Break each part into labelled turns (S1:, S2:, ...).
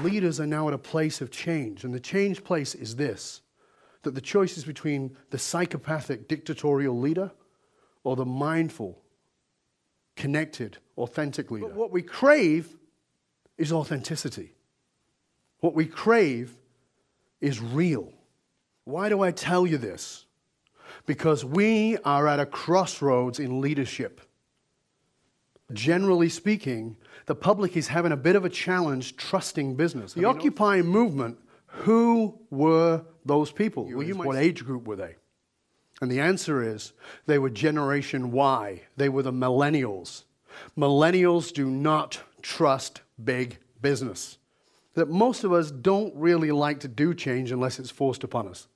S1: Leaders are now at a place of change, and the change place is this, that the choice is between the psychopathic dictatorial leader or the mindful, connected, authentic leader. But what we crave is authenticity. What we crave is real. Why do I tell you this? Because we are at a crossroads in leadership. Generally speaking, the public is having a bit of a challenge trusting business. The Occupy movement, who were those people? What age group were they? And the answer is, they were Generation Y. They were the millennials. Millennials do not trust big business. That most of us don't really like to do change unless it's forced upon us.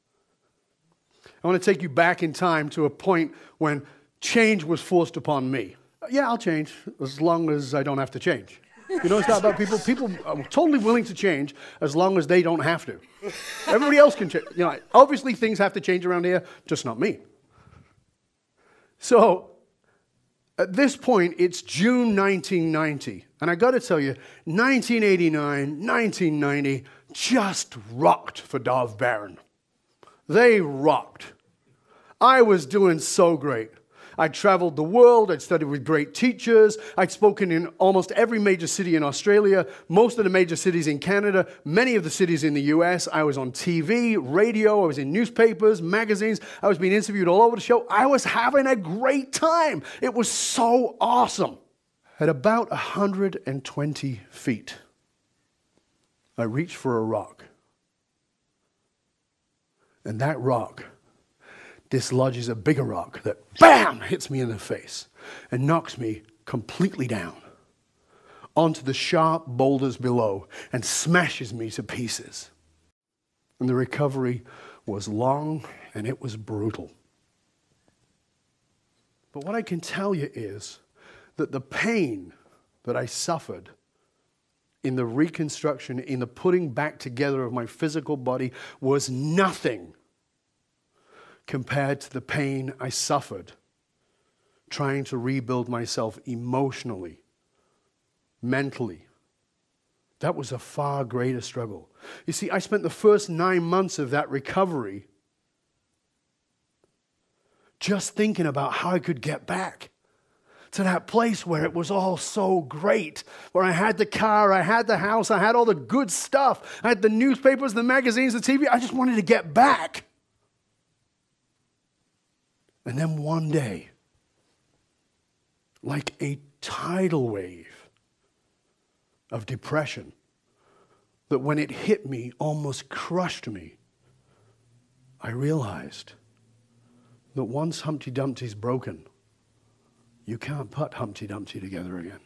S1: I want to take you back in time to a point when change was forced upon me. Yeah, I'll change as long as I don't have to change. You notice that about people? People are totally willing to change as long as they don't have to. Everybody else can change. You know, obviously things have to change around here, just not me. So, at this point, it's June 1990. And I got to tell you, 1989, 1990 just rocked for Dov Baron. They rocked. I was doing so great. I'd traveled the world, I'd studied with great teachers, I'd spoken in almost every major city in Australia, most of the major cities in Canada, many of the cities in the US. I was on TV, radio, I was in newspapers, magazines, I was being interviewed all over the show. I was having a great time. It was so awesome. At about 120 feet, I reached for a rock. And that rock dislodges a bigger rock that, bam, hits me in the face and knocks me completely down onto the sharp boulders below and smashes me to pieces. And the recovery was long and it was brutal. But what I can tell you is that the pain that I suffered in the reconstruction, in the putting back together of my physical body was nothing compared to the pain I suffered trying to rebuild myself emotionally, mentally. That was a far greater struggle. You see, I spent the first 9 months of that recovery just thinking about how I could get back to that place where it was all so great, where I had the car, I had the house, I had all the good stuff, I had the newspapers, the magazines, the TV. I just wanted to get back. And then one day, like a tidal wave of depression, that when it hit me, almost crushed me, I realized that once Humpty Dumpty's broken, you can't put Humpty Dumpty together again.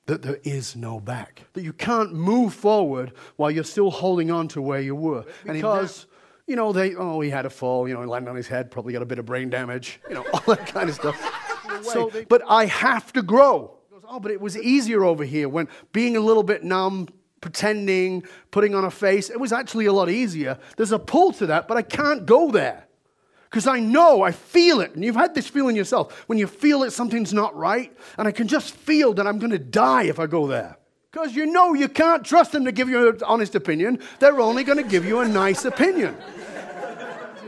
S1: That there is no back. That you can't move forward while you're still holding on to where you were. Because, you know, he had a fall, he landed on his head, probably got a bit of brain damage, all that kind of stuff. But I have to grow. He goes, but it was easier over here when being a little bit numb, pretending, putting on a face, it was actually a lot easier. There's a pull to that, but I can't go there. Because I know, I feel it. And you've had this feeling yourself. When you feel that something's not right, and I can just feel that I'm going to die if I go there. Because you know you can't trust them to give you an honest opinion. They're only going to give you a nice opinion.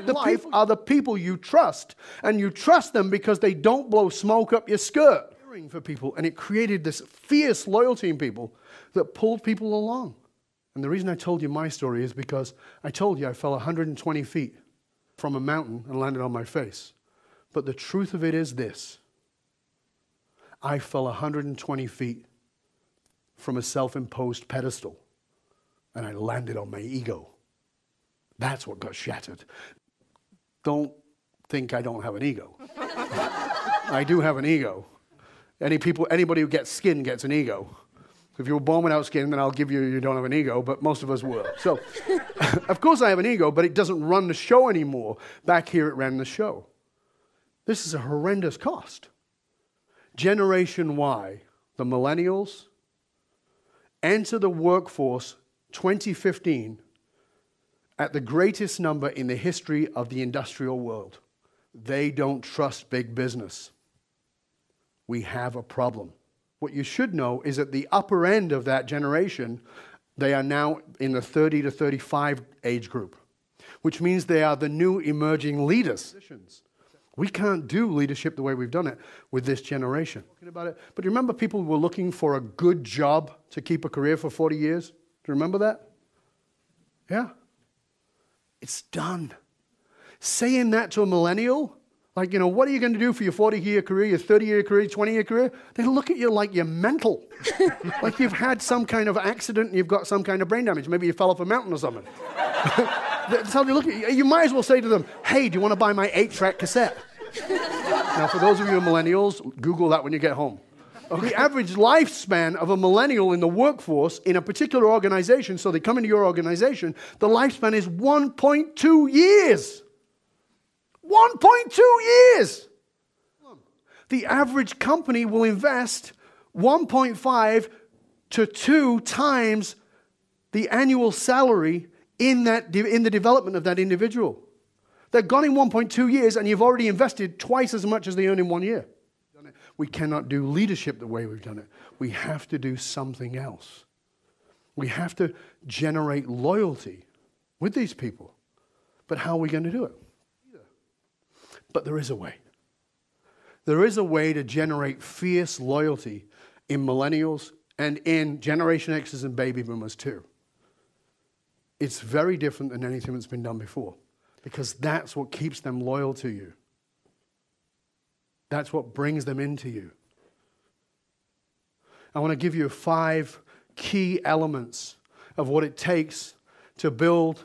S1: The people are the people you trust. And you trust them because they don't blow smoke up your skirt. For people, and it created this fierce loyalty in people that pulled people along. And the reason I told you my story is because I told you I fell 120 feet from a mountain and landed on my face. But the truth of it is this. I fell 120 feet from a self-imposed pedestal and I landed on my ego. That's what got shattered. Don't think I don't have an ego. I do have an ego. Anybody who gets skin gets an ego. If you were born without skin, then I'll give you don't have an ego, but most of us were. So, of course I have an ego, but it doesn't run the show anymore. Back here it ran the show. This is a horrendous cost. Generation Y, the millennials, enter the workforce 2015 at the greatest number in the history of the industrial world. They don't trust big business. We have a problem. what you should know is at the upper end of that generation, they are now in the 30 to 35 age group, which means they are the new emerging leaders. We can't do leadership the way we've done it with this generation. But remember people were looking for a good job to keep a career for 40 years? Do you remember that? Yeah. It's done. Saying that to a millennial, like, you know, what are you going to do for your 40-year career, your 30-year career, 20-year career? They look at you like you're mental. Like you've had some kind of accident and you've got some kind of brain damage. Maybe you fell off a mountain or something. That's how they look at you. You might as well say to them, hey, do you want to buy my 8-track cassette? Now, for those of you millennials, Google that when you get home. Okay. The average lifespan of a millennial in the workforce in a particular organization, so they come into your organization, the lifespan is 1.2 years. 1.2 years. The average company will invest 1.5 to 2 times the annual salary in the development of that individual. They're gone in 1.2 years, and you've already invested twice as much as they earn in 1 year. We cannot do leadership the way we've done it. We have to do something else. We have to generate loyalty with these people. But how are we going to do it? But there is a way. There is a way to generate fierce loyalty in millennials and in Generation X's and baby boomers too. It's very different than anything that's been done before, because that's what keeps them loyal to you. That's what brings them into you. I want to give you 5 key elements of what it takes to build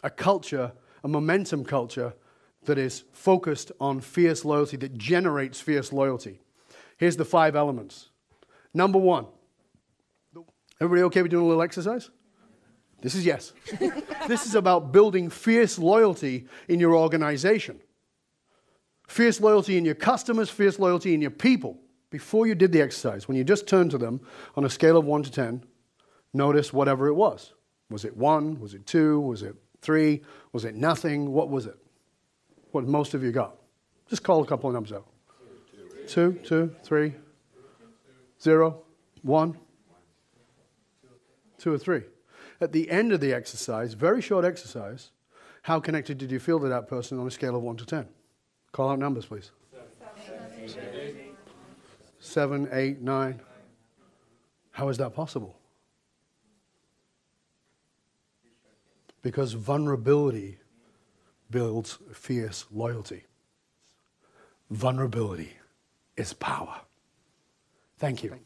S1: a culture, a momentum culture, that is focused on fierce loyalty, that generates fierce loyalty. Here's the 5 elements. Number 1. Everybody okay with doing a little exercise? This is yes. This is about building fierce loyalty in your organization. Fierce loyalty in your customers, fierce loyalty in your people. Before you did the exercise, when you just turned to them on a scale of 1 to 10, notice whatever it was. Was it 1? Was it 2? Was it 3? Was it nothing? What was it? What most of you got? Just call a couple of numbers out. 2, 3, 0, 1, 2 or 3. At the end of the exercise, very short exercise, how connected did you feel to that person on a scale of 1 to 10? Call out numbers, please. 7, 8, 9. How is that possible? Because vulnerability builds fierce loyalty. Vulnerability is power. Thank you.